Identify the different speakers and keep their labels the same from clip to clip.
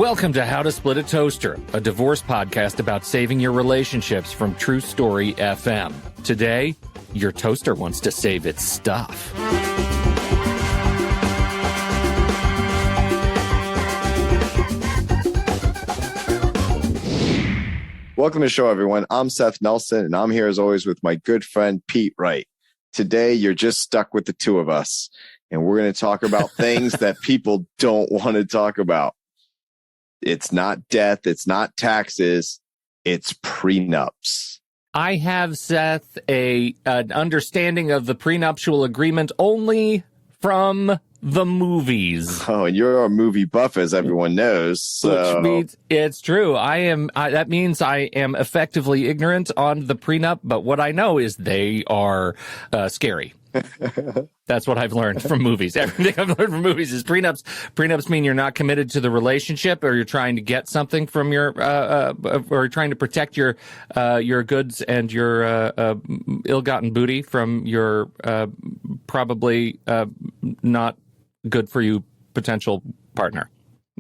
Speaker 1: Welcome to How to Split a Toaster, a divorce podcast about saving your relationships from True Story FM. Today, your toaster wants to save its stuff.
Speaker 2: Welcome to the show, everyone. I'm Seth Nelson, and I'm here as always with my good friend Pete Wright. Today, you're just stuck with the two of us, and we're going to talk about things that people don't want to talk about. It's not death. It's not taxes. It's prenups.
Speaker 1: I have, Seth, an understanding of the prenuptial agreement only from the movies.
Speaker 2: Oh, and you're a movie buff, as everyone knows. So.
Speaker 1: Which means it's true. That means I am effectively ignorant on the prenup, but what I know is they are scary. That's what I've learned from movies. Everything I've learned from movies is prenups. Prenups mean you're not committed to the relationship, or you're trying to get something from your, or trying to protect your goods and your ill-gotten booty from your probably not good for you potential partner.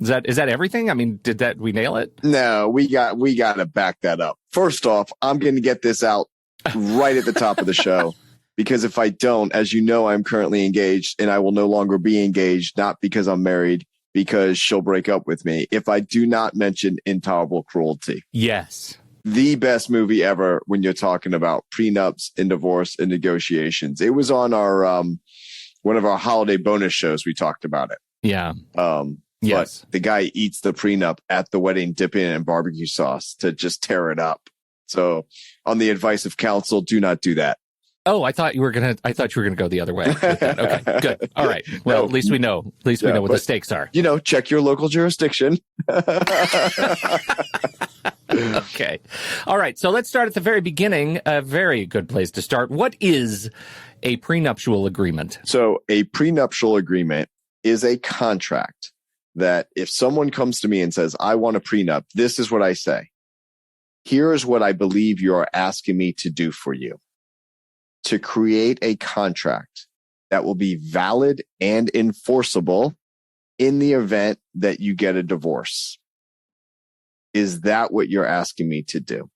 Speaker 1: Is that everything? I mean, we nail it?
Speaker 2: No, we got to back that up. First off, I'm going to get this out right at the top of the show. Because if I don't, as you know, I'm currently engaged and I will no longer be engaged, not because I'm married, because she'll break up with me. If I do not mention Intolerable Cruelty.
Speaker 1: Yes.
Speaker 2: The best movie ever when you're talking about prenups and divorce and negotiations. It was on our one of our holiday bonus shows. We talked about it.
Speaker 1: Yeah.
Speaker 2: Yes. But the guy eats the prenup at the wedding, dipping it in barbecue sauce to just tear it up. So on the advice of counsel, do not do that.
Speaker 1: Oh, I thought you were gonna go the other way with that. Okay, good. All right. Well, at least we know. At least we know what the stakes are.
Speaker 2: You know, check your local jurisdiction.
Speaker 1: Okay. All right. So let's start at the very beginning. A very good place to start. What is a prenuptial agreement?
Speaker 2: So a prenuptial agreement is a contract that if someone comes to me and says, I want a prenup, this is what I say. Here is what I believe you are asking me to do for you. To create a contract that will be valid and enforceable in the event that you get a divorce. Is that what you're asking me to do?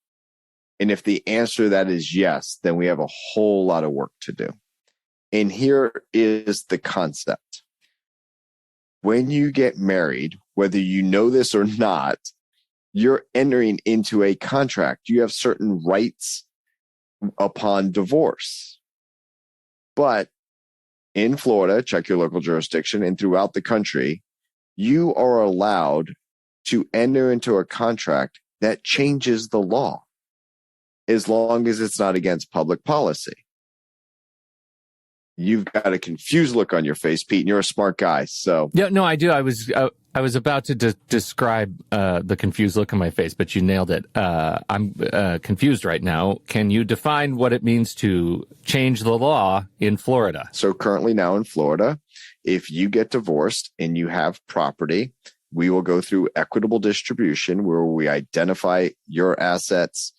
Speaker 2: And if the answer to that is yes, then we have a whole lot of work to do. And here is the concept. When you get married, whether you know this or not, you're entering into a contract. You have certain rights upon divorce. But in Florida, check your local jurisdiction, and throughout the country, you are allowed to enter into a contract that changes the law as long as it's not against public policy. You've got a confused look on your face, Pete, and you're a smart guy. So
Speaker 1: yeah, no, I do. I was about to describe the confused look on my face, but you nailed it. I'm confused right now. Can you define what it means to change the law in Florida?
Speaker 2: So currently now in Florida, if you get divorced and you have property, we will go through equitable distribution where we identify your assets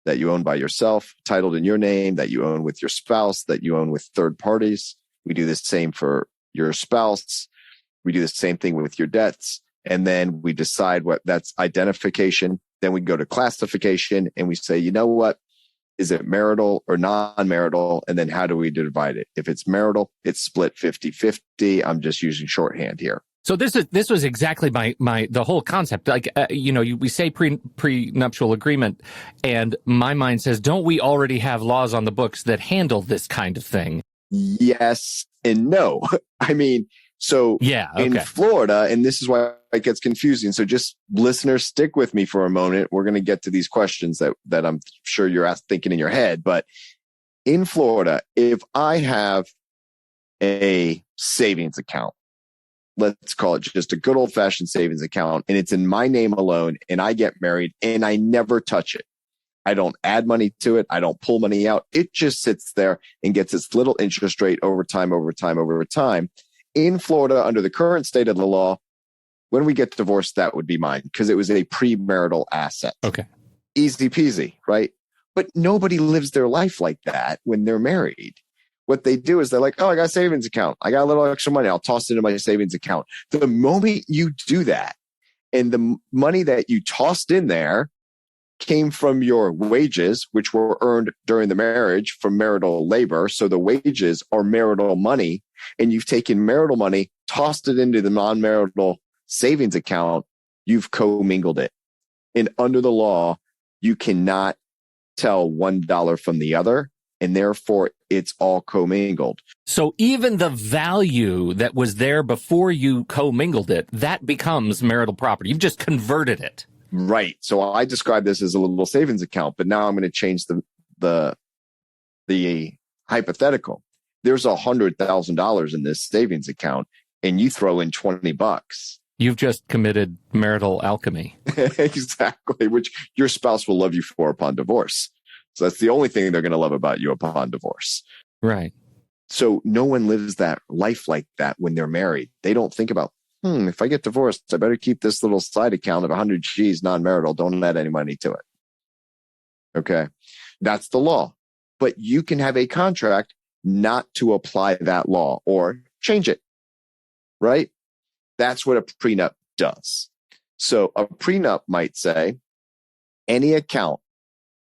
Speaker 2: that you own by yourself, titled in your name, that you own with your spouse, that you own with third parties. We do the same for your spouse. We do the same thing with your debts. And then we decide what that's identification. Then we go to classification and we say, you know what? Is it marital or non-marital? And then how do we divide it? If it's marital, it's split 50-50. I'm just using shorthand here.
Speaker 1: So this was exactly the whole concept. Like, we say prenuptial agreement, and my mind says, don't we already have laws on the books that handle this kind of thing?
Speaker 2: Yes and no. I mean, so in Florida, and this is why it gets confusing. So just listeners, stick with me for a moment. We're going to get to these questions that I'm sure you're thinking in your head. But in Florida, if I have a savings account, let's call it just a good old fashioned savings account, and it's in my name alone, and I get married and I never touch it. I don't add money to it. I don't pull money out. It just sits there and gets its little interest rate over time. In Florida, under the current state of the law, when we get divorced, that would be mine because it was a premarital asset.
Speaker 1: Okay.
Speaker 2: Easy peasy, right? But nobody lives their life like that when they're married. What they do is they're like, oh, I got a savings account. I got a little extra money. I'll toss it into my savings account. The moment you do that And the money that you tossed in there came from your wages, which were earned during the marriage from marital labor. So the wages are marital money, and you've taken marital money, tossed it into the non-marital savings account. You've commingled it. And under the law, you cannot tell $1 from the other, and therefore it's all commingled.
Speaker 1: So even the value that was there before you commingled it, that becomes marital property. You've just converted it.
Speaker 2: Right. So I describe this as a little savings account, but now I'm going to change the hypothetical. There's $100,000 in this savings account, and you throw in $20.
Speaker 1: You've just committed marital alchemy.
Speaker 2: Exactly, which your spouse will love you for upon divorce. So that's the only thing they're going to love about you upon divorce.
Speaker 1: Right.
Speaker 2: So no one lives that life like that when they're married. They don't think about, if I get divorced, I better keep this little side account of 100 G's non-marital. Don't add any money to it. Okay. That's the law. But you can have a contract not to apply that law or change it. Right? That's what a prenup does. So a prenup might say any account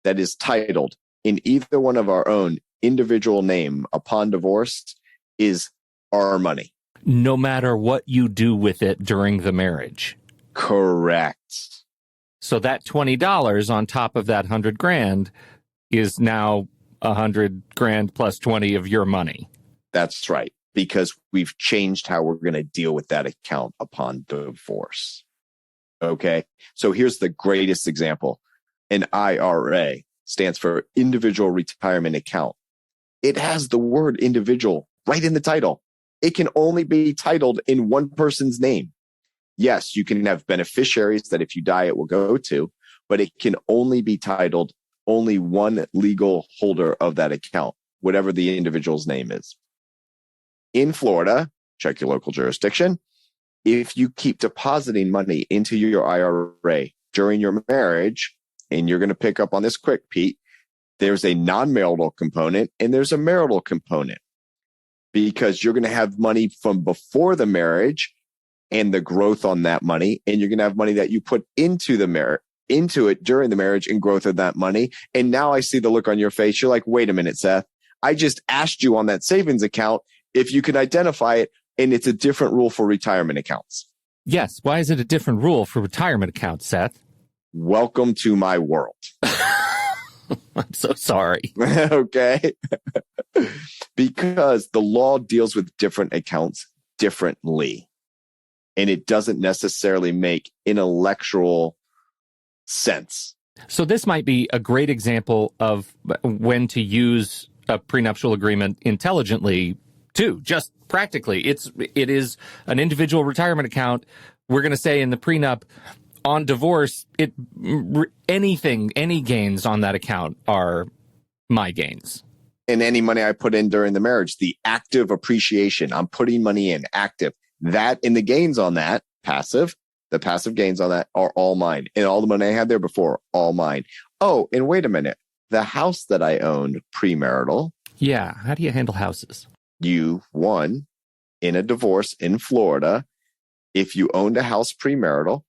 Speaker 2: that is titled in either one of our own individual name upon divorce is our money.
Speaker 1: No matter what you do with it during the marriage.
Speaker 2: Correct.
Speaker 1: So that $20 on top of that $100,000 is now $100,000 plus 20 of your money.
Speaker 2: That's right. Because we've changed how we're going to deal with that account upon divorce. Okay. So here's the greatest example. An IRA stands for individual retirement account. It has the word individual right in the title. It can only be titled in one person's name. Yes, you can have beneficiaries that if you die, it will go to, but it can only be titled only one legal holder of that account, whatever the individual's name is. In Florida, check your local jurisdiction. If you keep depositing money into your IRA during your marriage, and you're going to pick up on this quick, Pete, there's a non-marital component and there's a marital component, because you're going to have money from before the marriage and the growth on that money. And you're going to have money that you put into it during the marriage and growth of that money. And now I see the look on your face. You're like, wait a minute, Seth, I just asked you on that savings account if you can identify it, and it's a different rule for retirement accounts.
Speaker 1: Yes. Why is it a different rule for retirement accounts, Seth?
Speaker 2: Welcome to my world.
Speaker 1: I'm so sorry.
Speaker 2: Okay. Because the law deals with different accounts differently. And it doesn't necessarily make intellectual sense. So
Speaker 1: this might be a great example of when to use a prenuptial agreement intelligently too, just practically. It is an individual retirement account. We're going to say in the prenup, on divorce, any gains on that account are my gains.
Speaker 2: And any money I put in during the marriage, the active appreciation, I'm putting money in active. That and the gains on that, passive, the passive gains on that are all mine. And all the money I had there before, all mine. Oh, and wait a minute. The house that I owned premarital.
Speaker 1: Yeah. How do you handle houses?
Speaker 2: You won in a divorce in Florida. If you owned a house premarital,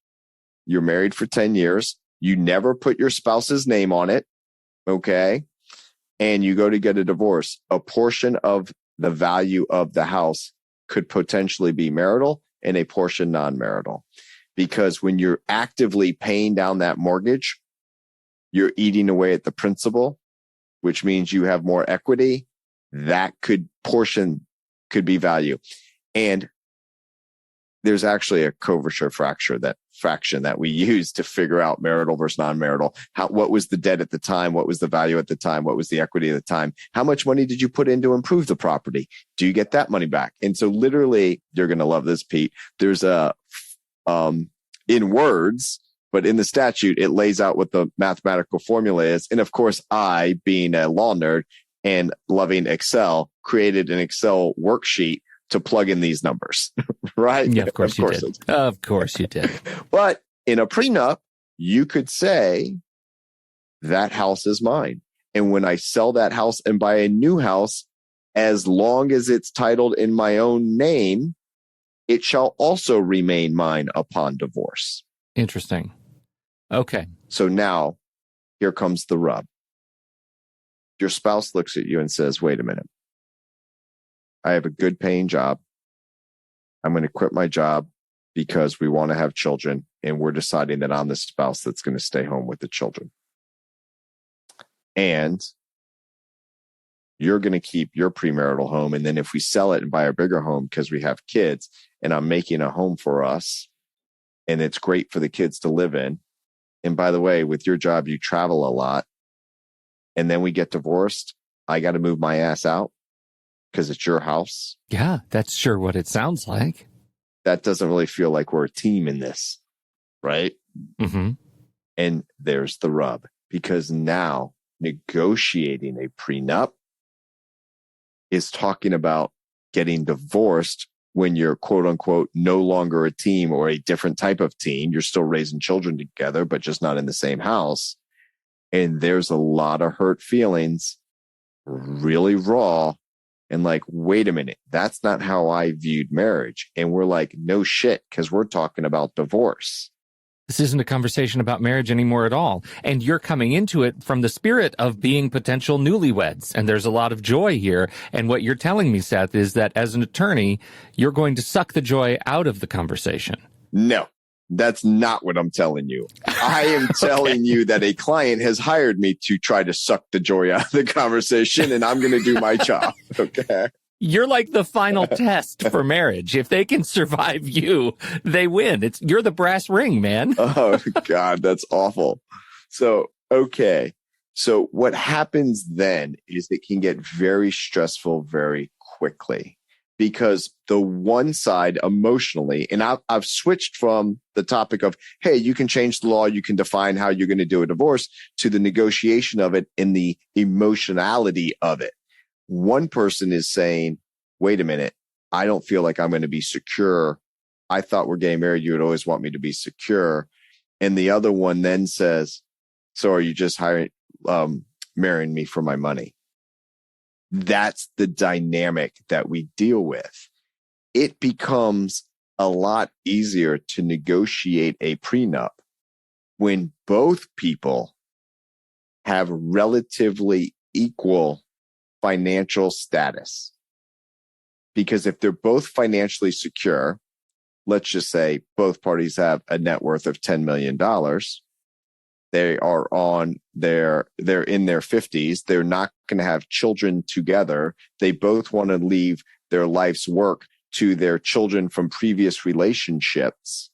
Speaker 2: you're married for 10 years. You never put your spouse's name on it. Okay. And you go to get a divorce. A portion of the value of the house could potentially be marital and a portion non-marital. Because when you're actively paying down that mortgage, you're eating away at the principal, which means you have more equity. That portion could be value. And there's actually a coverture fraction that we use to figure out marital versus non-marital. What was the debt at the time? What was the value at the time? What was the equity at the time? How much money did you put in to improve the property? Do you get that money back? And so literally, you're going to love this, Pete. There's in words, but in the statute, it lays out what the mathematical formula is. And of course, I, being a law nerd and loving Excel, created an Excel worksheet to plug in these numbers, right?
Speaker 1: Yeah, of course you did. Of course you did.
Speaker 2: But in a prenup, you could say that house is mine. And when I sell that house and buy a new house, as long as it's titled in my own name, it shall also remain mine upon divorce.
Speaker 1: Interesting. Okay.
Speaker 2: So now here comes the rub. Your spouse looks at you and says, wait a minute. I have a good paying job. I'm going to quit my job because we want to have children. And we're deciding that I'm the spouse that's going to stay home with the children. And you're going to keep your premarital home. And then if we sell it and buy a bigger home because we have kids and I'm making a home for us and it's great for the kids to live in. And by the way, with your job, you travel a lot. And then we get divorced. I got to move my ass out because it's your house.
Speaker 1: Yeah, that's sure what it sounds like.
Speaker 2: That doesn't really feel like we're a team in this, right?
Speaker 1: Mm-hmm.
Speaker 2: And there's the rub, because now negotiating a prenup is talking about getting divorced when you're quote unquote no longer a team or a different type of team. You're still raising children together, but just not in the same house. And there's a lot of hurt feelings, really raw. And like, wait a minute, that's not how I viewed marriage. And we're like, no shit, because we're talking about divorce.
Speaker 1: This isn't a conversation about marriage anymore at all. And you're coming into it from the spirit of being potential newlyweds. And there's a lot of joy here. And what you're telling me, Seth, is that as an attorney, you're going to suck the joy out of the conversation.
Speaker 2: No, that's not what I'm telling you. I am telling you that a client has hired me to try to suck the joy out of the conversation, and I'm going to do my job. Okay.
Speaker 1: You're like the final test for marriage. If they can survive you, they win. You're the brass ring, man.
Speaker 2: Oh, God, that's awful. So, okay. So what happens then is it can get very stressful very quickly, because the one side emotionally, and I've switched from the topic of, hey, you can change the law, you can define how you're going to do a divorce, to the negotiation of it and the emotionality of it. One person is saying, wait a minute, I don't feel like I'm going to be secure. I thought we're getting married. You would always want me to be secure. And the other one then says, so are you just marrying me for my money? That's the dynamic that we deal with. It becomes a lot easier to negotiate a prenup when both people have relatively equal financial status. Because if they're both financially secure, let's just say both parties have a net worth of $10 million. They're in their 50s. They're not going to have children together. They both want to leave their life's work to their children from previous relationships.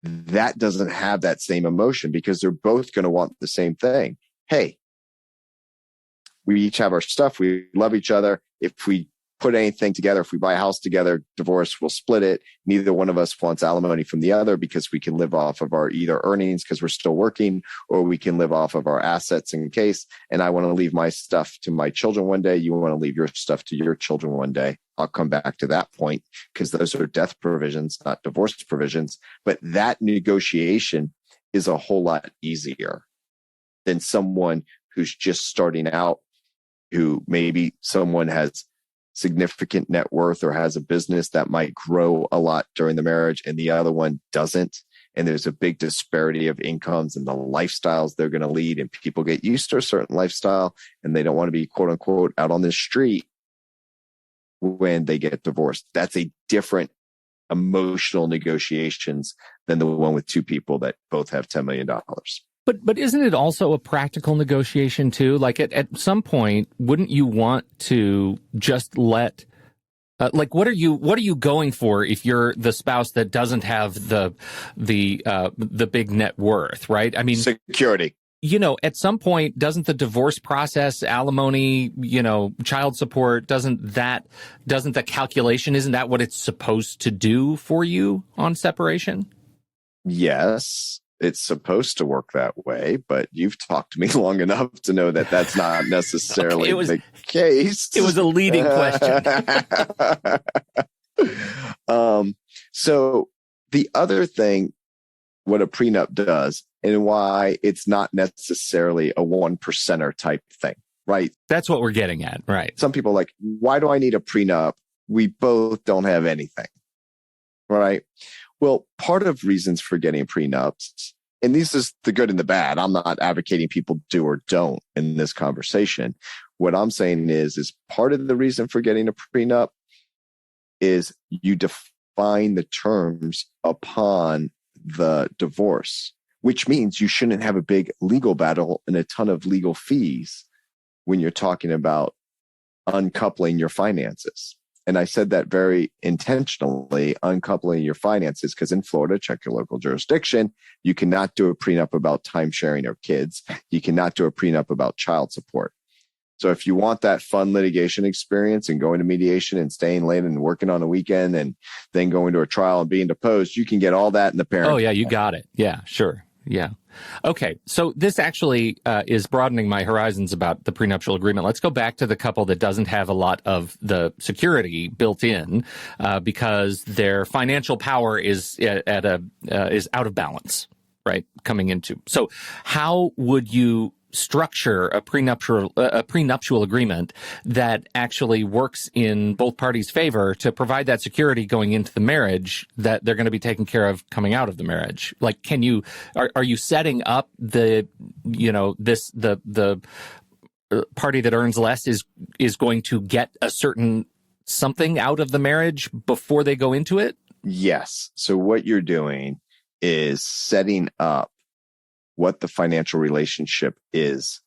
Speaker 2: That doesn't have that same emotion, because they're both going to want the same thing. Hey, we each have our stuff. We love each other. If we put anything together, if we buy a house together, divorce, we'll split it. Neither one of us wants alimony from the other, because we can live off of our either earnings because we're still working, or we can live off of our assets in case. And I want to leave my stuff to my children one day. You want to leave your stuff to your children one day. I'll come back to that point, because those are death provisions, not divorce provisions. But that negotiation is a whole lot easier than someone who's just starting out, who maybe someone has significant net worth or has a business that might grow a lot during the marriage and the other one doesn't. And there's a big disparity of incomes and the lifestyles they're going to lead. And people get used to a certain lifestyle and they don't want to be, quote unquote, out on the street when they get divorced. That's a different emotional negotiations than the one with two people that both have $10 million.
Speaker 1: But isn't it also a practical negotiation too? Like at some point, wouldn't you want to just let, what are you going for if you're the spouse that doesn't have the big net worth, right? I mean,
Speaker 2: security.
Speaker 1: At some point, doesn't the divorce process, alimony, child support, doesn't the calculation, isn't that what it's supposed to do for you on separation?
Speaker 2: Yes. It's supposed to work that way, but you've talked to me long enough to know that that's not necessarily the case.
Speaker 1: It was a leading question.
Speaker 2: So the other thing, what a prenup does and why it's not necessarily a 1%er type thing, right?
Speaker 1: That's what we're getting at, right?
Speaker 2: Some people are like, why do I need a prenup? We both don't have anything, right? Well, part of reasons for getting prenups, and this is the good and the bad. I'm not advocating people do or don't in this conversation. What I'm saying is part of the reason for getting a prenup is you define the terms upon the divorce, which means you shouldn't have a big legal battle and a ton of legal fees when you're talking about uncoupling your finances. And I said that very intentionally, uncoupling your finances, because in Florida, check your local jurisdiction, you cannot do a prenup about time sharing of kids. You cannot do a prenup about child support. So if you want that fun litigation experience and going to mediation and staying late and working on a weekend and then going to a trial and being deposed, you can get all that in the parent.
Speaker 1: Oh, yeah, you got it. Yeah, sure. Yeah. Okay. So this actually is broadening my horizons about the prenuptial agreement. Let's go back to the couple that doesn't have a lot of the security built in because their financial power is is out of balance, right? Coming into. So how would you structure a prenuptial agreement that actually works in both parties' favor to provide that security going into the marriage that they're going to be taken care of coming out of the marriage? Like, are you setting up the party that earns less is going to get a certain something out of the marriage before they go into it?
Speaker 2: Yes. So what you're doing is setting up what the financial relationship is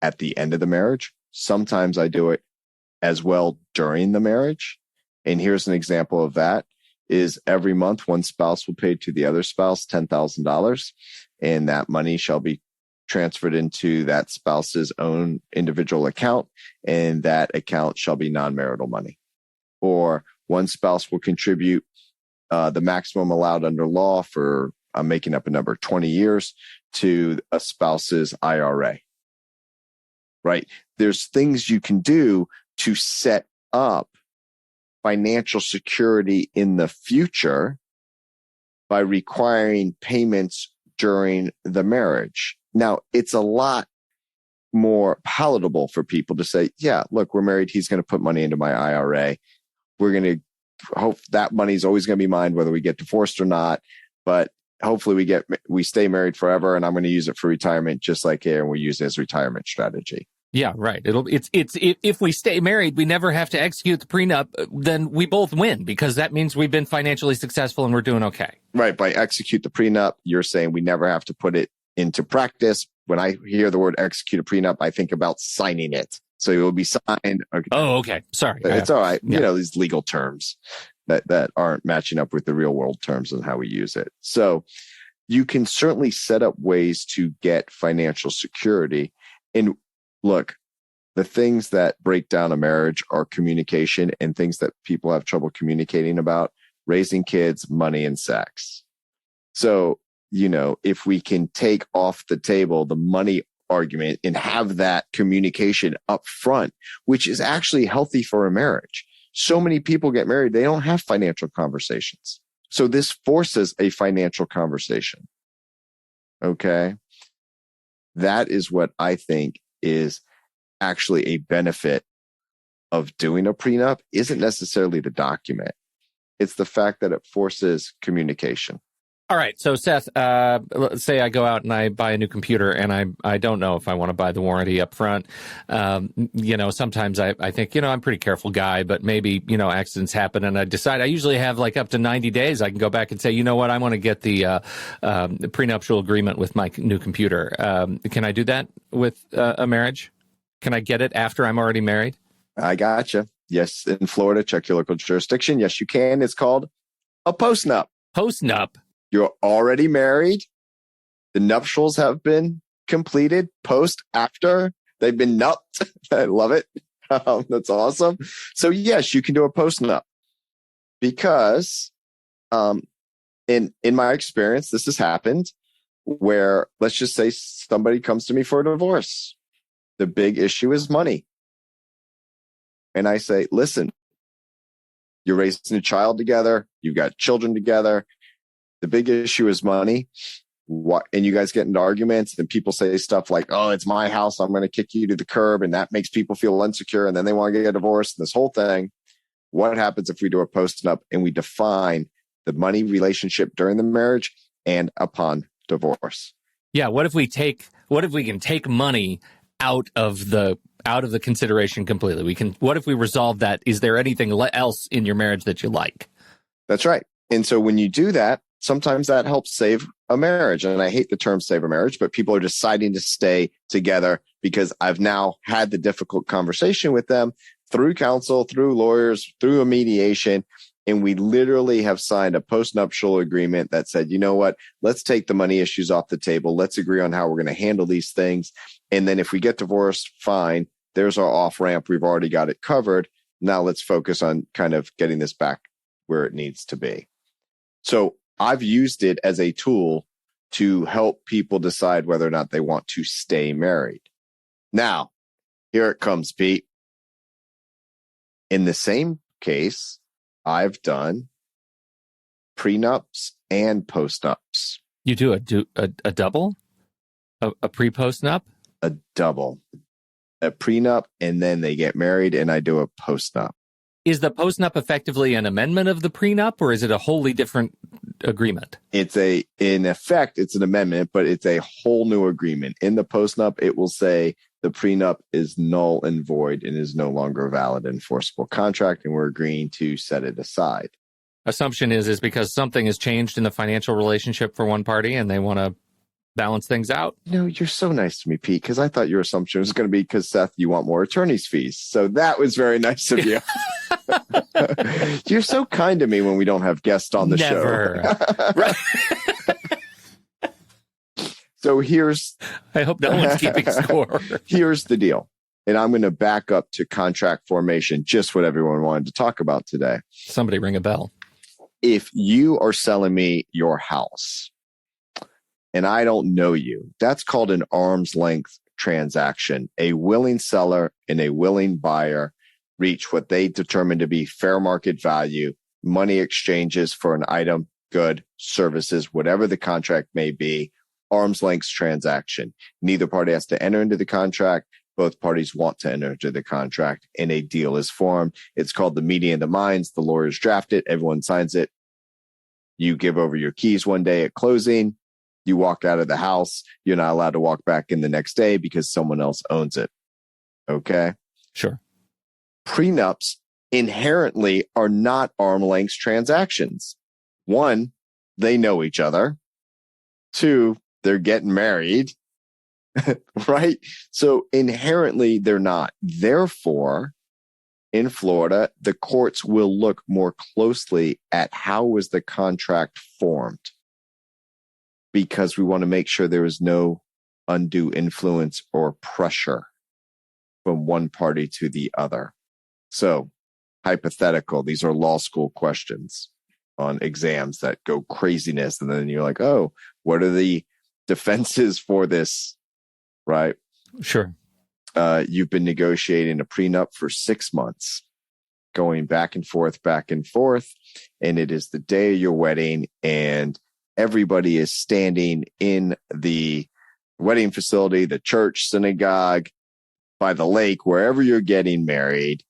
Speaker 2: at the end of the marriage. Sometimes I do it as well during the marriage. And here's an example of that is every month one spouse will pay to the other spouse $10,000, and that money shall be transferred into that spouse's own individual account, and that account shall be non-marital money. Or one spouse will contribute the maximum allowed under law for, I'm making up a number, 20 years to a spouse's IRA, right? There's things you can do to set up financial security in the future by requiring payments during the marriage. Now, it's a lot more palatable for people to say, yeah, look, we're married. He's going to put money into my IRA. We're going to hope that money is always going to be mine, whether we get divorced or not. But hopefully we stay married forever, and I'm going to use it for retirement, just like Aaron will use it as retirement strategy.
Speaker 1: Yeah, right. It's if we stay married, we never have to execute the prenup, then we both win because that means we've been financially successful and we're doing okay.
Speaker 2: Right. By execute the prenup, you're saying we never have to put it into practice. When I hear the word execute a prenup, I think about signing it. So it will be signed. Okay.
Speaker 1: Oh, okay. Sorry.
Speaker 2: It's all right. Yeah. These legal terms that aren't matching up with the real world terms and how we use it. So you can certainly set up ways to get financial security. And look, the things that break down a marriage are communication and things that people have trouble communicating about: raising kids, money, and sex. So, if we can take off the table the money argument and have that communication up front, which is actually healthy for a marriage. So many people get married, they don't have financial conversations. So this forces a financial conversation. Okay. That is what I think is actually a benefit of doing a prenup. Isn't necessarily the document. It's the fact that it forces communication.
Speaker 1: All right. So, Seth, let's say I go out and I buy a new computer and I don't know if I want to buy the warranty up front. Sometimes I think, I'm a pretty careful guy, but maybe, accidents happen and I decide I usually have like up to 90 days. I can go back and say, you know what, I want to get the prenuptial agreement with my new computer. Can I do that with a marriage? Can I get it after I'm already married?
Speaker 2: I gotcha. Yes. In Florida, check your local jurisdiction. Yes, you can. It's called a postnup.
Speaker 1: Postnup.
Speaker 2: You're already married. The nuptials have been completed. After they've been nupped. I love it. That's awesome. So yes, you can do a postnup because, in my experience, this has happened where, let's just say somebody comes to me for a divorce. The big issue is money. And I say, listen, you're raising a child together. You've got children together. The big issue is money. And you guys get into arguments and people say stuff like, oh, it's my house, I'm going to kick you to the curb. And that makes people feel insecure. And then they want to get a divorce and this whole thing. What happens if we do a postnup and we define the money relationship during the marriage and upon divorce.
Speaker 1: Yeah. What if we can take money out of the consideration completely? What if we resolve that? Is there anything else in your marriage that you like?
Speaker 2: That's right. And so when you do that, sometimes that helps save a marriage. And I hate the term save a marriage, but people are deciding to stay together because I've now had the difficult conversation with them through counsel, through lawyers, through a mediation. And we literally have signed a postnuptial agreement that said, you know what, let's take the money issues off the table. Let's agree on how we're going to handle these things. And then if we get divorced, fine, there's our off ramp. We've already got it covered. Now let's focus on kind of getting this back where it needs to be. So I've used it as a tool to help people decide whether or not they want to stay married. Now, here it comes, Pete. In the same case, I've done prenups and postnups.
Speaker 1: You do a double? A pre-postnup?
Speaker 2: A double. A prenup, and then they get married, and I do a postnup.
Speaker 1: Is the postnup effectively an amendment of the prenup, or is it a wholly different agreement?
Speaker 2: In effect, it's an amendment, but it's a whole new agreement. In the postnup, it will say the prenup is null and void and is no longer a valid enforceable contract, and we're agreeing to set it aside.
Speaker 1: Assumption is because something has changed in the financial relationship for one party and they want to balance things out.
Speaker 2: No, you're so nice to me, Pete, because I thought your assumption was going to be because, Seth, you want more attorney's fees. So that was very nice of you. You're so kind to me when we don't have guests on the
Speaker 1: Never.
Speaker 2: show.
Speaker 1: Right.
Speaker 2: So
Speaker 1: I hope no one's keeping score.
Speaker 2: Here's the deal. And I'm going to back up to contract formation, just what everyone wanted to talk about today.
Speaker 1: Somebody ring a bell.
Speaker 2: If you are selling me your house and I don't know you, that's called an arm's length transaction. A willing seller and a willing buyer reach what they determine to be fair market value, money exchanges for an item, good, services, whatever the contract may be, arm's length transaction. Neither party has to enter into the contract. Both parties want to enter into the contract, and a deal is formed. It's called the meeting of the minds. The lawyers draft it. Everyone signs it. You give over your keys one day at closing. You walk out of the house. You're not allowed to walk back in the next day because someone else owns it. Okay?
Speaker 1: Sure.
Speaker 2: Prenups inherently are not arm's length transactions. One, they know each other. Two, they're getting married. Right? So inherently, they're not. Therefore, in Florida, the courts will look more closely at how was the contract formed, because we want to make sure there is no undue influence or pressure from one party to the other. So, hypothetical, these are law school questions on exams that go craziness. And then you're like, oh, what are the defenses for this? Right?
Speaker 1: Sure.
Speaker 2: You've been negotiating a prenup for 6 months, going back and forth, and it is the day of your wedding, and everybody is standing in the wedding facility, the church, synagogue, by the lake, wherever you're getting married,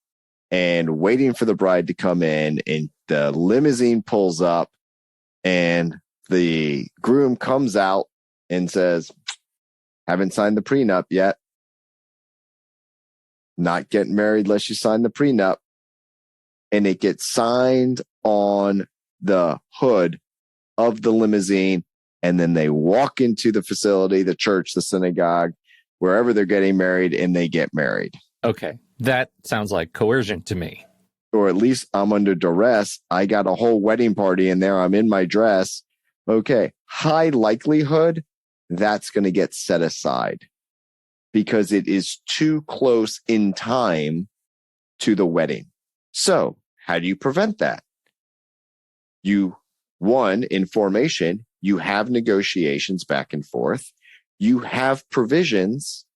Speaker 2: and waiting for the bride to come in, and the limousine pulls up, and the groom comes out and says, haven't signed the prenup yet. Not getting married unless you sign the prenup. And it gets signed on the hood of the limousine. And then they walk into the facility, the church, the synagogue, wherever they're getting married, and they get married.
Speaker 1: Okay. That sounds like coercion to me.
Speaker 2: Or at least I'm under duress. I got a whole wedding party in there. I'm in my dress. Okay. High likelihood that's going to get set aside because it is too close in time to the wedding. So how do you prevent that? In formation, you have negotiations back and forth. You have provisions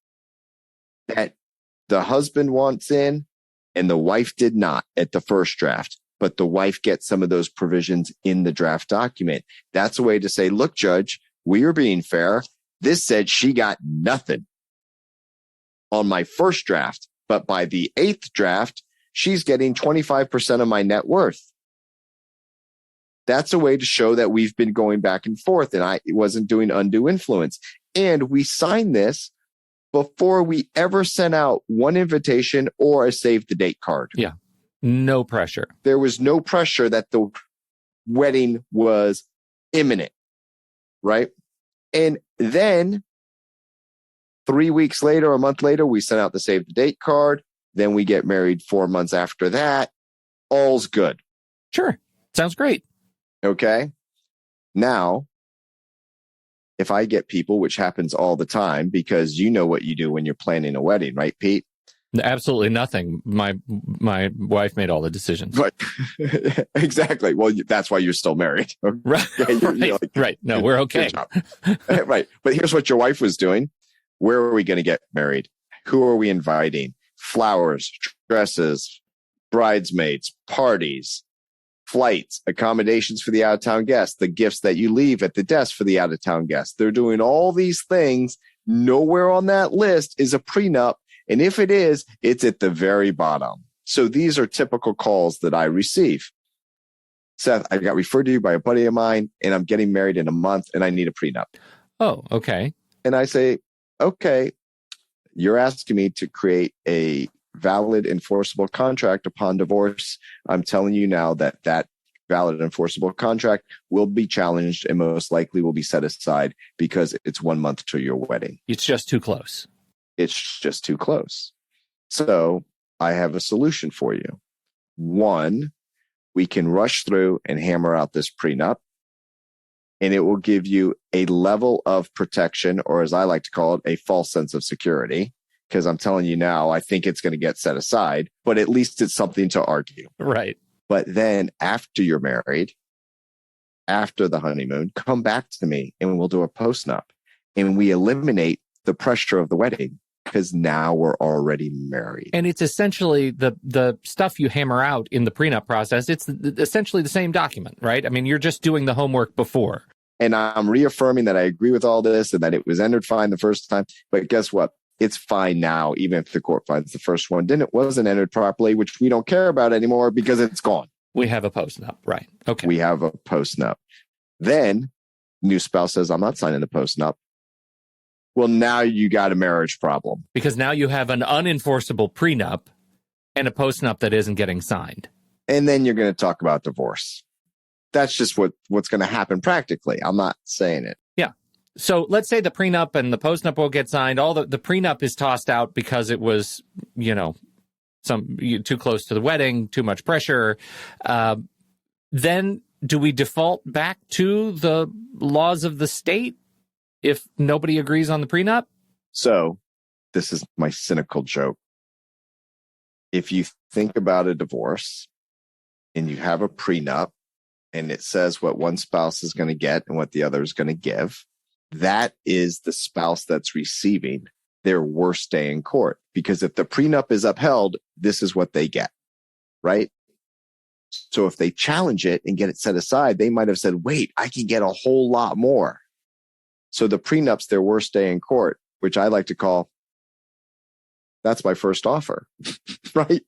Speaker 2: that the husband wants in and the wife did not at the first draft, but the wife gets some of those provisions in the draft document. That's a way to say, look, judge, we are being fair. This said she got nothing on my first draft, but by the 8th draft, she's getting 25% of my net worth. That's a way to show that we've been going back and forth and I wasn't doing undue influence. And we signed this before we ever sent out one invitation or a save the date card.
Speaker 1: Yeah. No pressure.
Speaker 2: There was no pressure that the wedding was imminent, right? And then 3 weeks later, a month later, we sent out the save the date card. Then we get married 4 months after that. All's good.
Speaker 1: Sure. Sounds great.
Speaker 2: Okay. Now, if I get people, which happens all the time, because you know what you do when you're planning a wedding, right, Pete?
Speaker 1: Absolutely nothing. My wife made all the decisions.
Speaker 2: Right. Exactly. Well, that's why you're still married.
Speaker 1: Right. Right. No, we're okay.
Speaker 2: Right. But here's what your wife was doing. Where are we going to get married? Who are we inviting? Flowers, dresses, bridesmaids, parties, flights, accommodations for the out-of-town guests, the gifts that you leave at the desk for the out-of-town guests. They're doing all these things. Nowhere on that list is a prenup. And if it is, it's at the very bottom. So these are typical calls that I receive. Seth, I got referred to you by a buddy of mine, and I'm getting married in a month, and I need a prenup.
Speaker 1: Oh, okay.
Speaker 2: And I say, okay, you're asking me to create a valid enforceable contract upon divorce. I'm telling you now that that valid enforceable contract will be challenged and most likely will be set aside because it's 1 month to your wedding.
Speaker 1: It's just too close.
Speaker 2: It's just too close. So I have a solution for you. One, we can rush through and hammer out this prenup, and it will give you a level of protection, or as I like to call it, a false sense of security. Because I'm telling you now, I think it's going to get set aside, but at least it's something to argue.
Speaker 1: Right.
Speaker 2: But then after you're married, after the honeymoon, come back to me and we'll do a postnup. And we eliminate the pressure of the wedding because now we're already married.
Speaker 1: And it's essentially the stuff you hammer out in the prenup process. It's essentially the same document, right? I mean, you're just doing the homework before.
Speaker 2: And I'm reaffirming that I agree with all this and that it was entered fine the first time. But guess what? It's fine now, even if the court finds the first one wasn't entered properly, which we don't care about anymore because it's gone.
Speaker 1: We have a postnup, right? Okay.
Speaker 2: We have a postnup. Then new spouse says, I'm not signing the postnup. Well, now you got a marriage problem.
Speaker 1: Because now you have an unenforceable prenup and a postnup that isn't getting signed.
Speaker 2: And then you're going to talk about divorce. That's just what's going to happen practically. I'm not saying it.
Speaker 1: Yeah. So let's say the prenup and the postnup will get signed. All the prenup is tossed out because it was, too close to the wedding, too much pressure. Then do we default back to the laws of the state if nobody agrees on the prenup?
Speaker 2: So this is my cynical joke. If you think about a divorce and you have a prenup and it says what one spouse is going to get and what the other is going to give, that is the spouse that's receiving their worst day in court. Because if the prenup is upheld, this is what they get, right? So if they challenge it and get it set aside, they might have said, wait, I can get a whole lot more. So the prenup's their worst day in court, which I like to call, that's my first offer, right?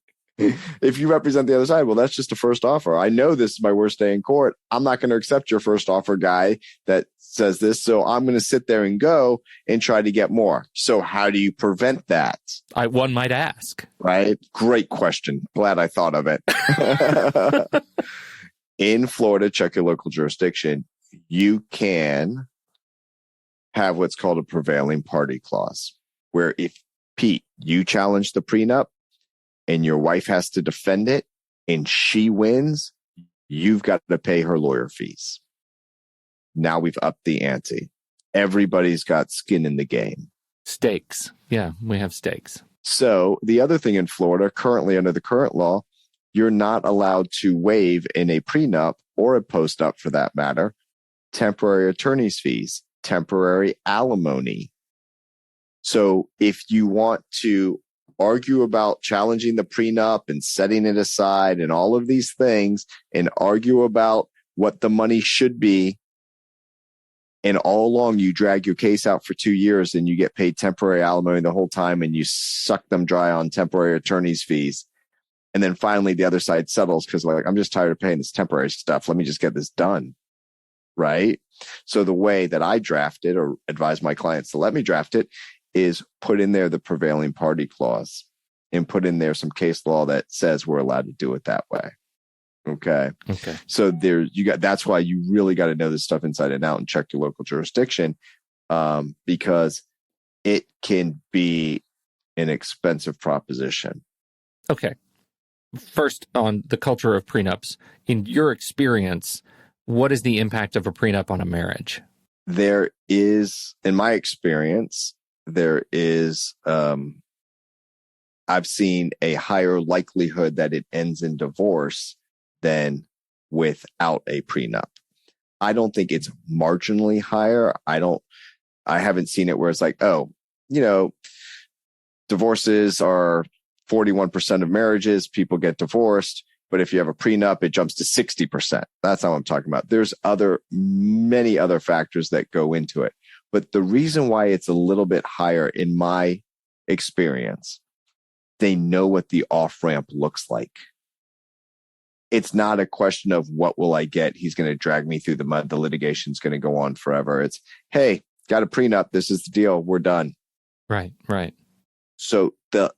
Speaker 2: If you represent the other side, well, that's just a first offer. I know this is my worst day in court. I'm not going to accept your first offer guy that says this. So I'm going to sit there and go and try to get more. So how do you prevent that?
Speaker 1: One might ask.
Speaker 2: Right? Great question. Glad I thought of it. In Florida, check your local jurisdiction. You can have what's called a prevailing party clause, where if Pete, you challenge the prenup, and your wife has to defend it, and she wins, you've got to pay her lawyer fees. Now we've upped the ante. Everybody's got skin in the game.
Speaker 1: Stakes. Yeah, we have stakes.
Speaker 2: So the other thing in Florida, currently under the current law, you're not allowed to waive in a prenup or a postnup for that matter, temporary attorney's fees, temporary alimony. So if you want to argue about challenging the prenup and setting it aside and all of these things and argue about what the money should be, and all along you drag your case out for 2 years and you get paid temporary alimony the whole time and you suck them dry on temporary attorney's fees, And then finally the other side settles because like, I'm just tired of paying this temporary stuff. Let me just get this done. Right. So the way that I draft it or advise my clients to let me draft it is put in there the prevailing party clause and put in there some case law that says we're allowed to do it that way. Okay. So that's why you really got to know this stuff inside and out and check your local jurisdiction, because it can be an expensive proposition.
Speaker 1: Okay. First, on the culture of prenups, in your experience, what is the impact of a prenup on a marriage?
Speaker 2: There is, in my experience, there is, I've seen a higher likelihood that it ends in divorce than without a prenup. I don't think it's marginally higher. I haven't seen it where it's like, oh, divorces are 41% of marriages, people get divorced. But if you have a prenup, it jumps to 60%. That's how I'm talking about. There's many other factors that go into it. But the reason why it's a little bit higher in my experience, they know what the off-ramp looks like. It's not a question of what will I get? He's going to drag me through the mud. The litigation's going to go on forever. It's, hey, got a prenup. This is the deal. We're done.
Speaker 1: Right.
Speaker 2: So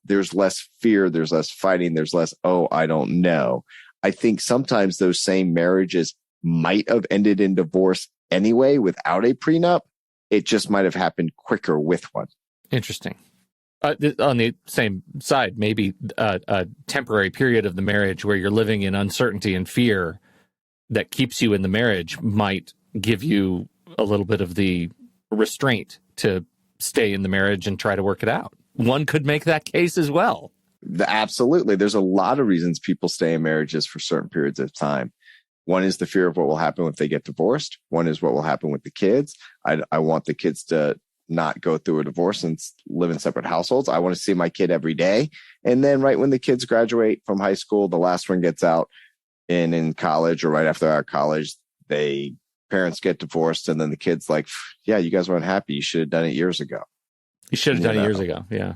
Speaker 2: there's less fear, there's less fighting, there's less, oh, I don't know. I think sometimes those same marriages might have ended in divorce anyway without a prenup. It just might have happened quicker with one.
Speaker 1: Interesting. On the same side, maybe a temporary period of the marriage where you're living in uncertainty and fear that keeps you in the marriage might give you a little bit of the restraint to stay in the marriage and try to work it out. One could make that case as well.
Speaker 2: Absolutely. There's a lot of reasons people stay in marriages for certain periods of time. One is the fear of what will happen if they get divorced. One is what will happen with the kids. I want the kids to not go through a divorce and live in separate households. I want to see my kid every day. And then right when the kids graduate from high school, the last one gets out and in college or right after our college, parents get divorced. And then the kid's like, yeah, you guys were unhappy. You should have done it years ago.
Speaker 1: You should have done it years ago. Yeah.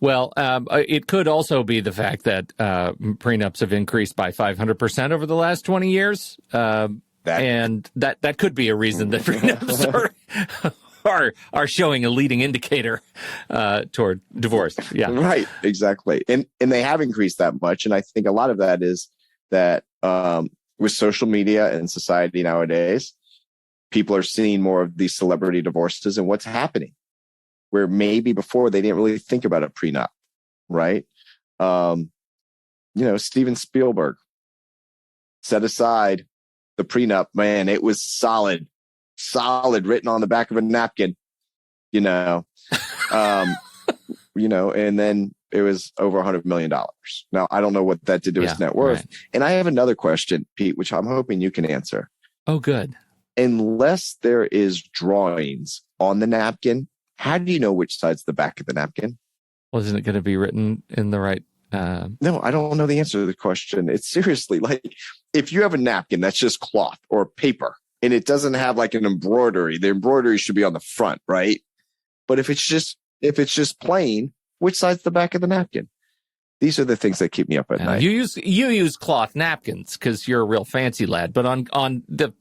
Speaker 1: Well, it could also be the fact that prenups have increased by 500% over the last 20 years. And that could be a reason that prenups are showing a leading indicator toward divorce. Yeah.
Speaker 2: Right. Exactly. And they have increased that much. And I think a lot of that is that with social media and society nowadays, people are seeing more of these celebrity divorces and what's happening. Where maybe before they didn't really think about a prenup, right? Steven Spielberg set aside the prenup, man, it was solid, written on the back of a napkin, and then it was over $100 million. Now, I don't know what that did to his net worth. Right. And I have another question, Pete, which I'm hoping you can answer.
Speaker 1: Oh, good.
Speaker 2: Unless there is drawings on the napkin, how do you know which side's the back of the napkin?
Speaker 1: Well, isn't it going to be written in the right?
Speaker 2: No, I don't know the answer to the question. It's seriously like if you have a napkin that's just cloth or paper and it doesn't have like an embroidery, the embroidery should be on the front, right? But if it's just plain, which side's the back of the napkin? These are the things that keep me up at night.
Speaker 1: You use cloth napkins because you're a real fancy lad, but on the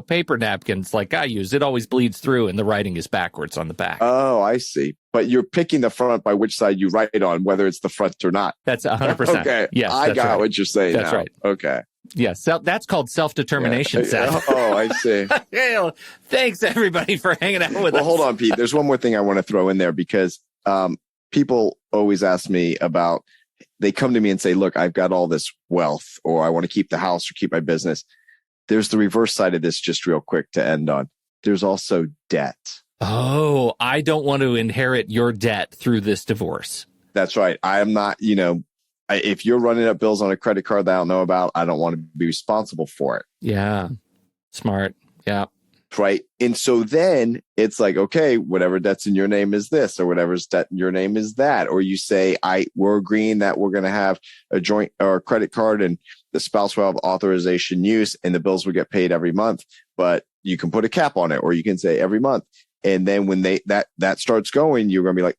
Speaker 1: paper napkins like I use, it always bleeds through and the writing is backwards on the back.
Speaker 2: Oh, I see. But you're picking the front by which side you write on, whether it's the front or not.
Speaker 1: That's 100%.
Speaker 2: Okay.
Speaker 1: Yes,
Speaker 2: I got
Speaker 1: right.
Speaker 2: what you're saying.
Speaker 1: That's
Speaker 2: now.
Speaker 1: Right.
Speaker 2: Okay.
Speaker 1: Yes, that's called self-determination, Seth.
Speaker 2: Oh, I see.
Speaker 1: Well, thanks everybody for hanging out with us.
Speaker 2: Well, hold on, Pete. There's one more thing I want to throw in there because people always ask me about. They come to me and say, look, I've got all this wealth or I want to keep the house or keep my business. There's the reverse side of this just real quick to end on. There's also debt.
Speaker 1: Oh, I don't want to inherit your debt through this divorce.
Speaker 2: That's right. I am not, if you're running up bills on a credit card that I don't know about, I don't want to be responsible for it.
Speaker 1: Yeah. Smart. Yeah.
Speaker 2: Right. And so then it's like, okay, whatever debt's in your name is this, or whatever's debt in your name is that. Or you say, we're agreeing that we're going to have a joint or a credit card and the spouse will have authorization use and the bills will get paid every month, but you can put a cap on it, or you can say every month. And then when that starts going, you're going to be like,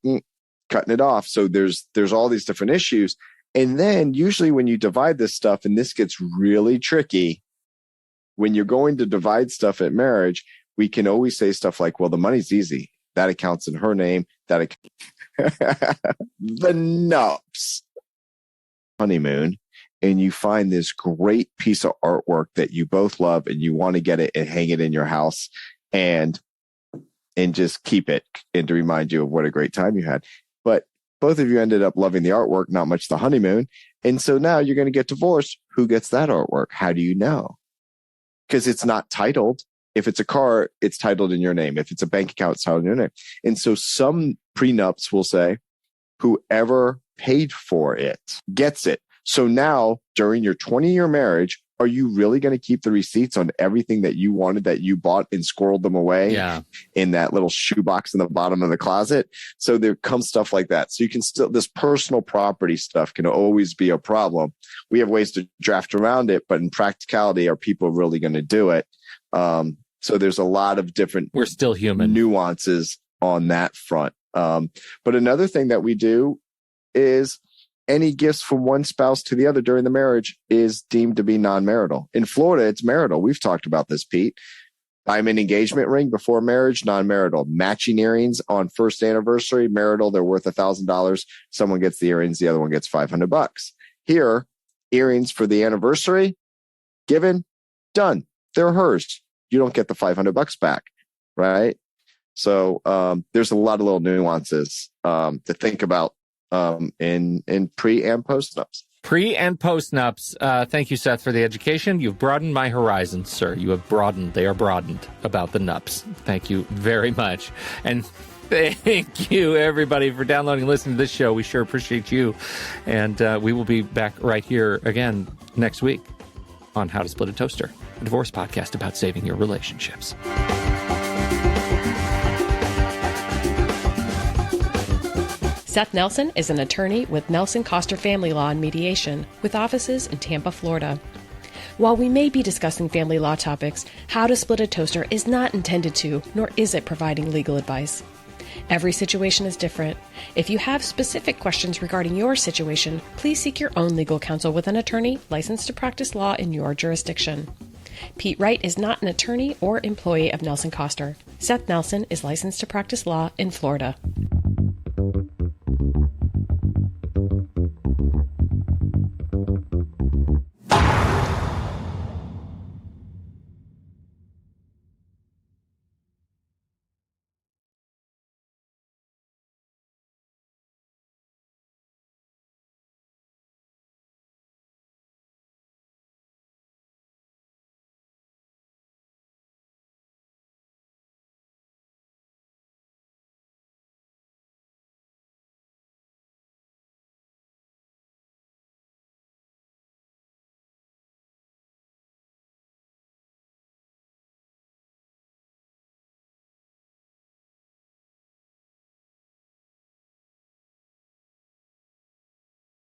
Speaker 2: cutting it off. So there's all these different issues. And then usually when you divide this stuff, and this gets really tricky, when you're going to divide stuff at marriage, we can always say stuff like, well, the money's easy. That account's in her name. The nups. Honeymoon. And you find this great piece of artwork that you both love and you want to get it and hang it in your house and just keep it and to remind you of what a great time you had. But both of you ended up loving the artwork, not much the honeymoon. And so now you're going to get divorced. Who gets that artwork? How do you know? Because it's not titled. If it's a car, it's titled in your name. If it's a bank account, it's titled in your name. And so some prenups will say, whoever paid for it gets it. So now during your 20-year marriage, are you really going to keep the receipts on everything that you wanted that you bought and squirreled them away in that little shoebox in the bottom of the closet? So there comes stuff like that. So you can still, this personal property stuff can always be a problem. We have ways to draft around it, but in practicality, are people really going to do it? So there's a lot of different
Speaker 1: we're still human
Speaker 2: nuances on that front. But another thing that we do is any gifts from one spouse to the other during the marriage is deemed to be non-marital. In Florida, it's marital. We've talked about this, Pete. Diamond engagement ring before marriage, non-marital. Matching earrings on first anniversary, marital. They're worth $1,000. Someone gets the earrings, the other one gets $500. Here, earrings for the anniversary, given, done. They're hers. You don't get the $500 back, right? So there's a lot of little nuances to think about in pre and post nups.
Speaker 1: Pre and post nups. Thank you, Seth, for the education. You've broadened my horizons, sir. You have broadened. They are broadened about the nups. Thank you very much. And thank you, everybody, for downloading and listening to this show. We sure appreciate you. And we will be back right here again next week on How to Split a Toaster, a divorce podcast about saving your relationships.
Speaker 3: Seth Nelson is an attorney with Nelson Coster Family Law and Mediation, with offices in Tampa, Florida. While we may be discussing family law topics, How to Split a Toaster is not intended to, nor is it providing legal advice. Every situation is different. If you have specific questions regarding your situation, please seek your own legal counsel with an attorney licensed to practice law in your jurisdiction. Pete Wright is not an attorney or employee of Nelson Coster. Seth Nelson is licensed to practice law in Florida.